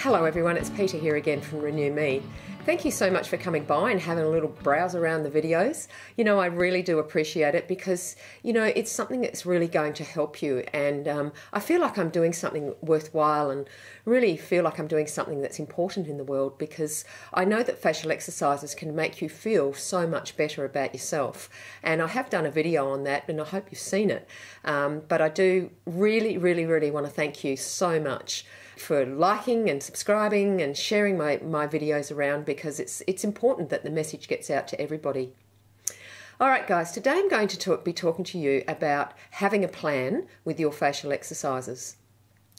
Hello everyone, it's Peta here again from Renew Me. Thank you so much for coming by and having a little browse around the videos. You know, I really do appreciate it because, you know, it's something that's really going to help you, and I feel like I'm doing something worthwhile and really feel like I'm doing something that's important in the world, because I know that facial exercises can make you feel so much better about yourself. And I have done a video on that and I hope you've seen it. But I do really want to thank you so much for liking and subscribing and sharing my videos around, because it's important that the message gets out to everybody. Alright guys, today I'm going to be talking to you about having a plan with your facial exercises.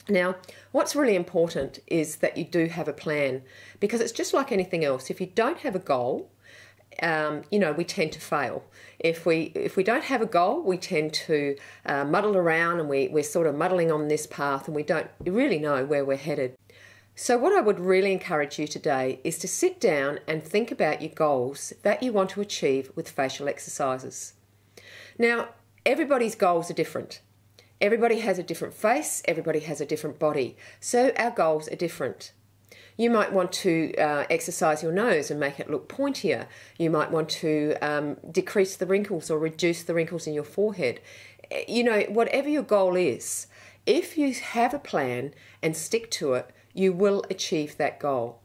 Now, what's really important is that you do have a plan, because it's just like anything else. If you don't have a goal, you know, we tend to fail. If we don't have a goal, we tend to muddle around, and we're sort of muddling on this path, and we don't really know where we're headed. So what I would really encourage you today is to sit down and think about your goals that you want to achieve with facial exercises. Now, everybody's goals are different. Everybody has a different face, everybody has a different body, so our goals are different. You might want to exercise your nose and make it look pointier. You might want to decrease the wrinkles or reduce the wrinkles in your forehead. You know, whatever your goal is, if you have a plan and stick to it, you will achieve that goal.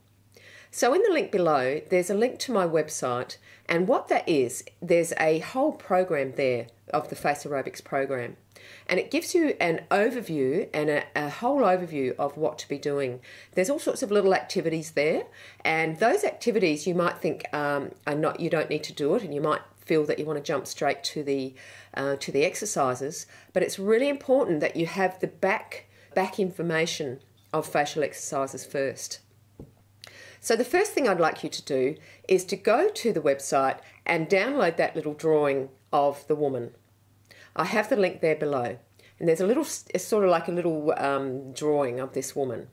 So in the link below, there's a link to my website, and what that is, there's a whole program there of the FACEROBICS program. And it gives you an overview and a whole overview of what to be doing. There's all sorts of little activities there, and those activities you might think you don't need to do it, and you might feel that you want to jump straight to the exercises. But it's really important that you have the back information of facial exercises first. So the first thing I'd like you to do is to go to the website and download that little drawing of the woman. I have the link there below, and there's it's sort of like a little drawing of this woman.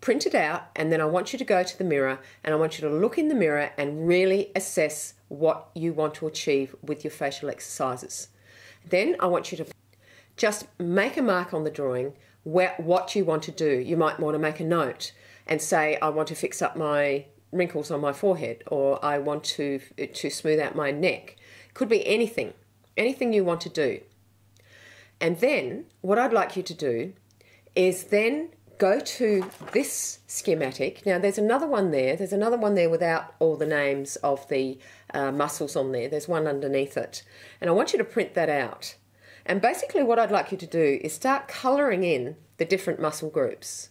Print it out, and then I want you to go to the mirror, and I want you to look in the mirror and really assess what you want to achieve with your facial exercises. Then I want you to just make a mark on the drawing what you want to do. You might want to make a note and say, I want to fix up my wrinkles on my forehead, or I want to smooth out my neck. Could be anything you want to do. And then what I'd like you to do is then go to this schematic. Now there's another one there. There's another one there without all the names of the muscles on there. There's one underneath it. And I want you to print that out. And basically what I'd like you to do is start colouring in the different muscle groups.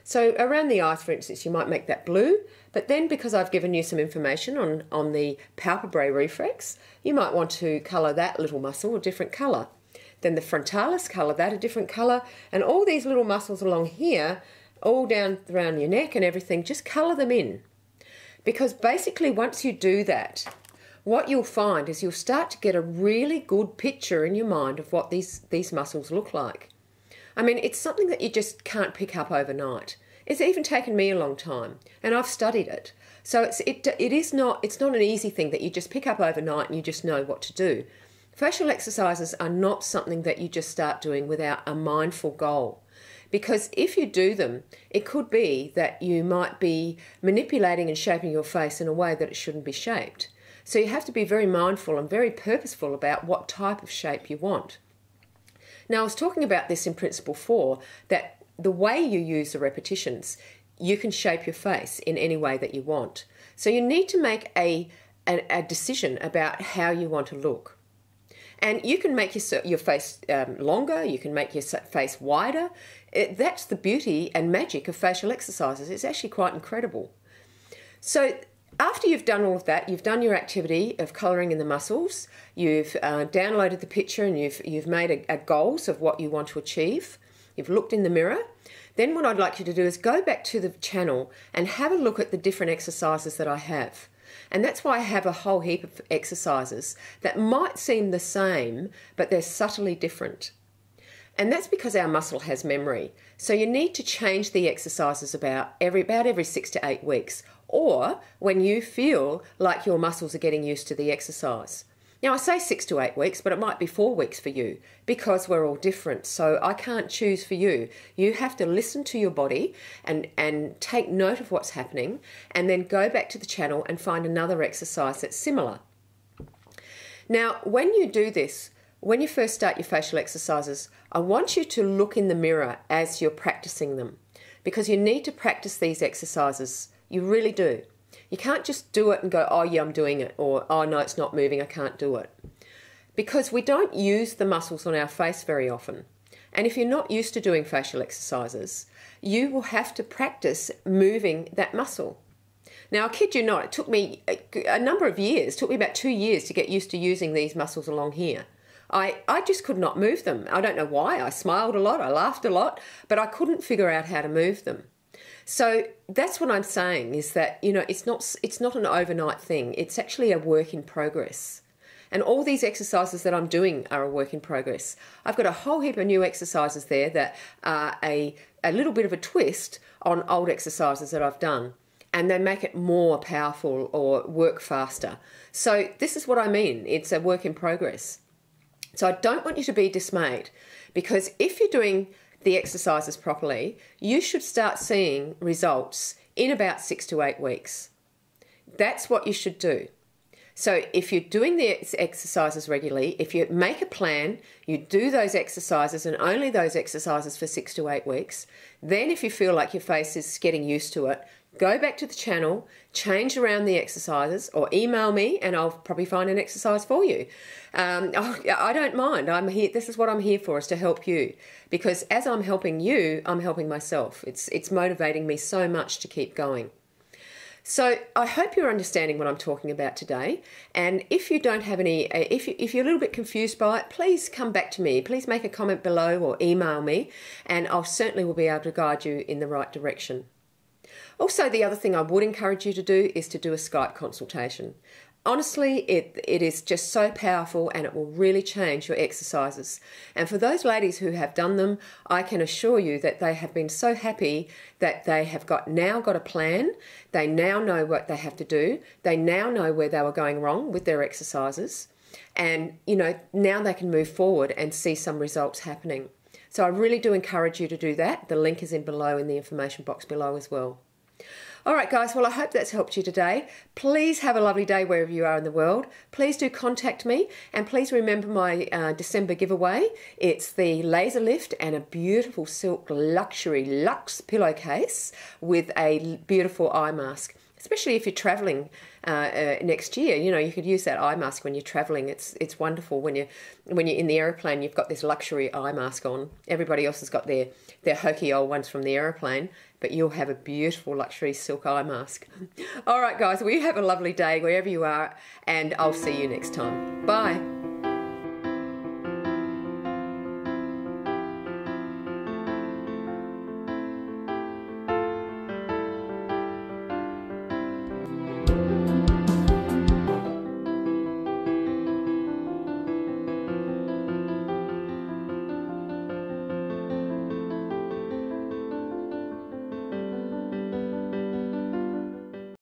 So around the eyes, for instance, you might make that blue, but then because I've given you some information on the palpebrae reflex, you might want to colour that little muscle a different colour. Then the frontalis, colour that a different colour, and all these little muscles along here, all down around your neck and everything, just colour them in. Because basically once you do that, what you'll find is you'll start to get a really good picture in your mind of what these muscles look like. I mean, it's something that you just can't pick up overnight. It's even taken me a long time, and I've studied it. So it's not an easy thing that you just pick up overnight and you just know what to do. Facial exercises are not something that you just start doing without a mindful goal. Because if you do them, it could be that you might be manipulating and shaping your face in a way that it shouldn't be shaped. So you have to be very mindful and very purposeful about what type of shape you want. Now, I was talking about this in Principle 4, that the way you use the repetitions, you can shape your face in any way that you want. So you need to make a decision about how you want to look. And you can make your face longer, you can make your face wider. That's the beauty and magic of facial exercises. It's actually quite incredible. So after you've done all of that, you've done your activity of colouring in the muscles, you've downloaded the picture, and you've made a goals of what you want to achieve, you've looked in the mirror, then what I'd like you to do is go back to the channel and have a look at the different exercises that I have. And that's why I have a whole heap of exercises that might seem the same, but they're subtly different. And that's because our muscle has memory. So you need to change the exercises about every 6 to 8 weeks, or when you feel like your muscles are getting used to the exercise. Now, I say 6 to 8 weeks, but it might be 4 weeks for you because we're all different. So I can't choose for you. You have to listen to your body and take note of what's happening, and then go back to the channel and find another exercise that's similar. Now, when you do this, when you first start your facial exercises, I want you to look in the mirror as you're practicing them, because you need to practice these exercises. You really do. You can't just do it and go, oh yeah, I'm doing it, or oh no, it's not moving, I can't do it. Because we don't use the muscles on our face very often. And if you're not used to doing facial exercises, you will have to practice moving that muscle. Now, I kid you not, it took me a number of years, it took me about 2 years to get used to using these muscles along here. I just could not move them. I don't know why. I smiled a lot, I laughed a lot, but I couldn't figure out how to move them. So that's what I'm saying, is that, you know, it's not an overnight thing. It's actually a work in progress. And all these exercises that I'm doing are a work in progress. I've got a whole heap of new exercises there that are a little bit of a twist on old exercises that I've done, and they make it more powerful or work faster. So this is what I mean. It's a work in progress. So I don't want you to be dismayed, because if you're doing the exercises properly, you should start seeing results in about 6 to 8 weeks. That's what you should do. So if you're doing the exercises regularly, if you make a plan, you do those exercises and only those exercises for 6 to 8 weeks, then if you feel like your face is getting used to it, go back to the channel, change around the exercises, or email me and I'll probably find an exercise for you. I don't mind. I'm here. This is what I'm here for, is to help you. Because as I'm helping you, I'm helping myself. It's motivating me so much to keep going. So I hope you're understanding what I'm talking about today. And if you don't have any, if you're a little bit confused by it, please come back to me. Please make a comment below or email me, and I'll certainly will be able to guide you in the right direction. Also, the other thing I would encourage you to do is to do a Skype consultation. Honestly, it is just so powerful, and it will really change your exercises. And for those ladies who have done them, I can assure you that they have been so happy that they have now got a plan. They now know what they have to do. They now know where they were going wrong with their exercises. And, you know, now they can move forward and see some results happening. So I really do encourage you to do that. The link is below in the information box below as well. All right, guys, well, I hope that's helped you today. Please have a lovely day wherever you are in the world. Please do contact me, and please remember my December giveaway. It's the laser lift and a beautiful silk luxury luxe pillowcase with a beautiful eye mask. Especially if you're traveling next year, you know, you could use that eye mask when you're traveling. It's wonderful when you're in the aeroplane. You've got this luxury eye mask on. Everybody else has got their hokey old ones from the aeroplane, but you'll have a beautiful luxury silk eye mask. All right, guys, well, you have a lovely day wherever you are, and I'll see you next time. Bye.